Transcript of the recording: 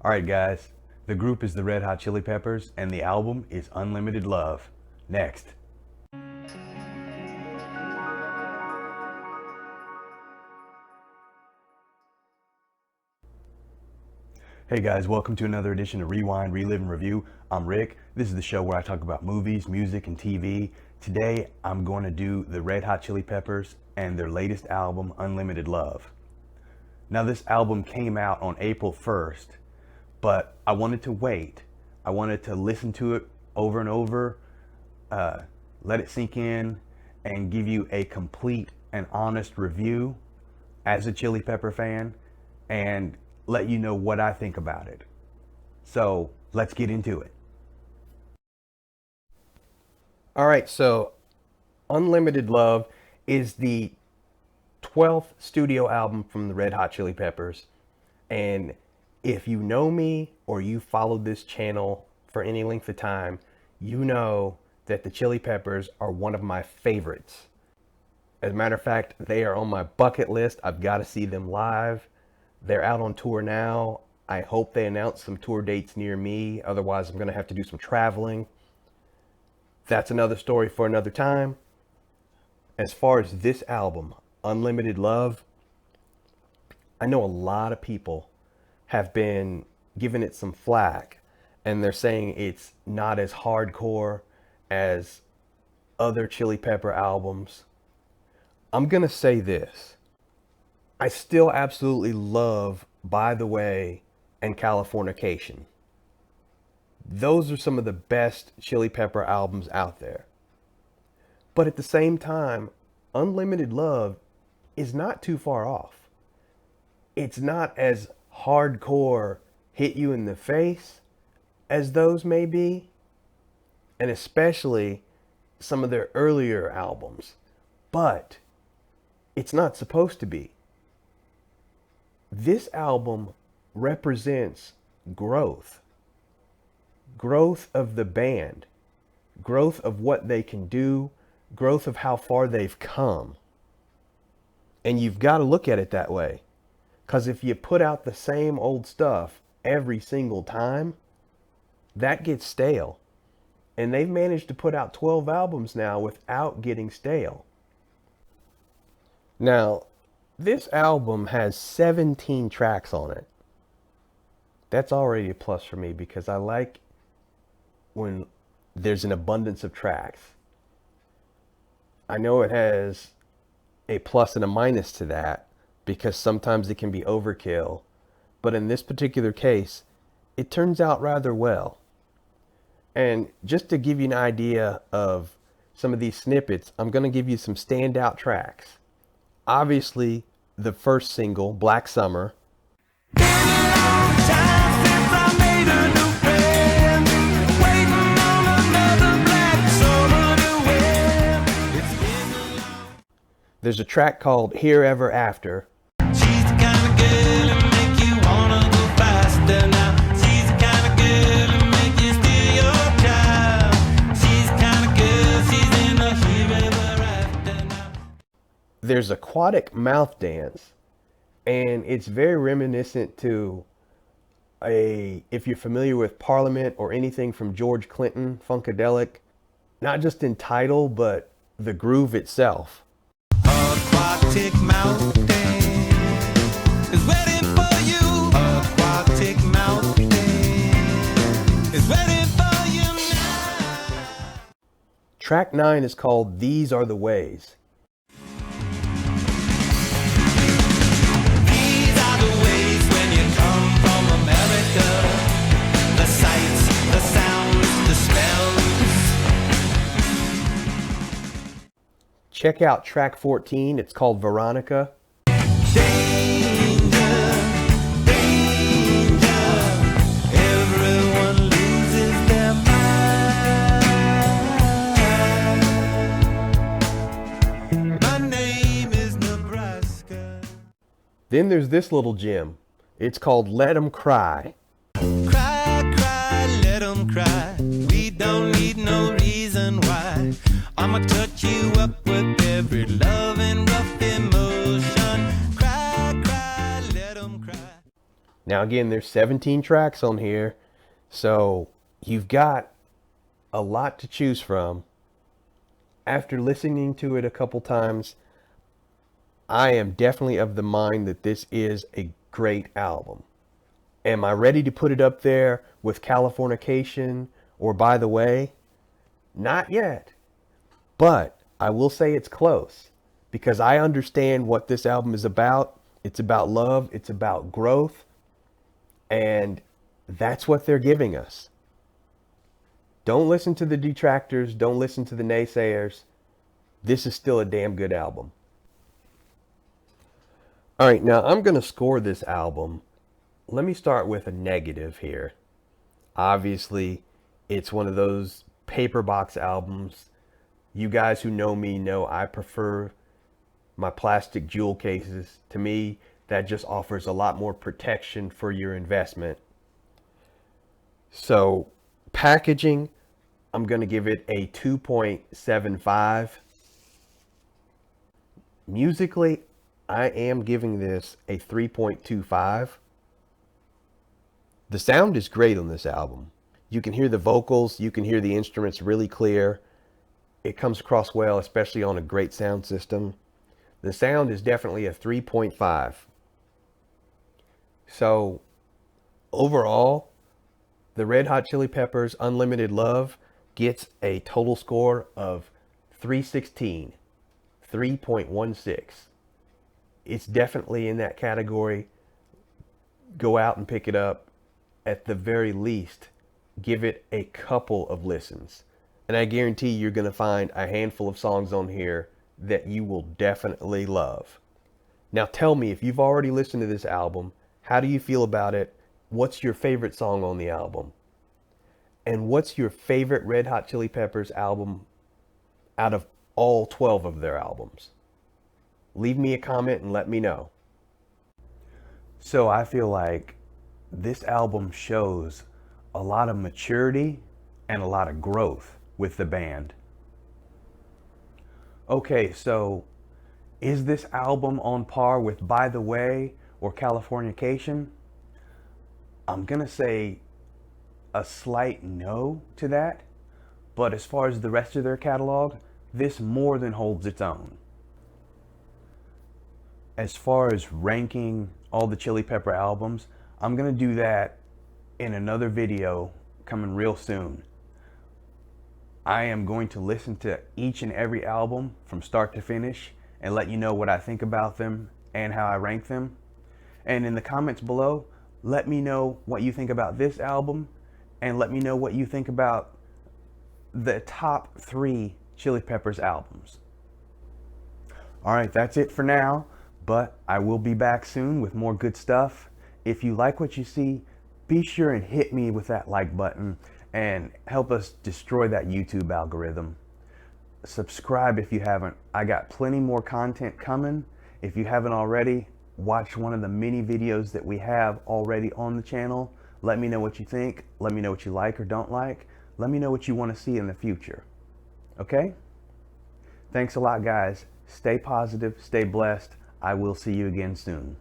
Alright guys, the group is the Red Hot Chili Peppers and the album is Unlimited Love. Next. Hey guys, welcome to another edition of Rewind, Relive, and Review. I'm Rick. This is the show where I talk about movies, music, and TV. Today, I'm going to do the Red Hot Chili Peppers and their latest album, Unlimited Love. Now, this album came out on April 1st, but I wanted to wait. I wanted to listen to it over and over, let it sink in, and give you a complete and honest review as a Chili Pepper fan, and let you know what I think about it. So let's get into it. All right, so Unlimited Love is the 12th studio album from the Red Hot Chili Peppers. And if you know me or you followed this channel for any length of time, you know that the Chili Peppers are one of my favorites. As a matter of fact, they are on my bucket list. I've got to see them live. They're out on tour now. I hope they announce some tour dates near me. Otherwise, I'm going to have to do some traveling. That's another story for another time. As far as this album, Unlimited Love, I know a lot of people have been giving it some flack, and they're saying it's not as hardcore as other Chili Pepper albums. I'm going to say this. I still absolutely love By the Way and Californication. Those are some of the best Chili Pepper albums out there. But at the same time, Unlimited Love is not too far off. It's not as hardcore, hit you in the face as those may be, and especially some of their earlier albums. But it's not supposed to be. This album represents growth. Growth of the band. Growth of what they can do. Growth of how far they've come. And you've got to look at it that way. Because if you put out the same old stuff every single time, that gets stale. And they've managed to put out 12 albums now without getting stale. Now, this album has 17 tracks on it. That's already a plus for me because I like when there's an abundance of tracks. I know it has a plus and a minus to that because sometimes it can be overkill. But in this particular case, it turns out rather well. And just to give you an idea of some of these snippets, I'm going to give you some standout tracks. Obviously, the first single, Black Summer. There's a track called Here Ever After. She's the kind of girl that make you wanna go faster now. She's the kind of girl that make you steal your child. She's the kind of girl, she's in the Here Ever After now. There's Aquatic Mouth Dance, and it's very reminiscent to if you're familiar with Parliament or anything from George Clinton, Funkadelic, not just in title, but the groove itself. Aquatic Mouth Dance is waiting for you. Aquatic Mouth Dance is waiting for you now. Track 9 is called These Are the Ways. These are the ways when you come from America. The sights, the sounds, the smells. Check out track 14. It's called Veronica. Danger, danger. Everyone loses their mind. My name is Nebraska. Then there's this little gem. It's called Let 'Em Cry. Cry, cry, let 'em cry. We don't need no reason why. I'ma touch you up with every loving rough emotion. Cry, cry, let 'em cry. Now again, there's 17 tracks on here, so you've got a lot to choose from. After listening to it a couple times, I am definitely of the mind that this is a great album. Am I ready to put it up there with Californication or By the Way? Not yet. But I will say it's close because I understand what this album is about. It's about love, it's about growth, and that's what they're giving us. Don't listen to the detractors, don't listen to the naysayers. This is still a damn good album. All right, now I'm going to score this album. Let me start with a negative here. Obviously, it's one of those paper box albums. You guys who know me know I prefer my plastic jewel cases. To me, that just offers a lot more protection for your investment. So, packaging, I'm going to give it a 2.75. Musically, I am giving this a 3.25. The sound is great on this album. You can hear the vocals, you can hear the instruments really clear. It comes across well, especially on a great sound system. The sound is definitely a 3.5. So, overall, the Red Hot Chili Peppers Unlimited Love gets a total score of 316, 3.16. It's definitely in that category. Go out and pick it up. At the very least, give it a couple of listens. And I guarantee you're going to find a handful of songs on here that you will definitely love. Now tell me, if you've already listened to this album, how do you feel about it? What's your favorite song on the album? And what's your favorite Red Hot Chili Peppers album out of all 12 of their albums? Leave me a comment and let me know. So I feel like this album shows a lot of maturity and a lot of growth with the band. Okay, so is this album on par with By the Way or Californication? I'm gonna say a slight no to that, but as far as the rest of their catalog, this more than holds its own. As far as ranking all the Chili Pepper albums, I'm gonna do that in another video coming real soon. I am going to listen to each and every album from start to finish and let you know what I think about them and how I rank them. And in the comments below, let me know what you think about this album and let me know what you think about the top 3 Chili Peppers albums. All right, that's it for now, but I will be back soon with more good stuff. If you like what you see, be sure and hit me with that like button and help us destroy that YouTube algorithm. Subscribe if you haven't. I got plenty more content coming. If you haven't already, watch one of the mini videos that we have already on the channel. Let me know what you think. Let me know what you like or don't like. Let me know what you want to see in the future. Okay? Thanks a lot, guys. Stay positive, stay blessed. I will see you again soon.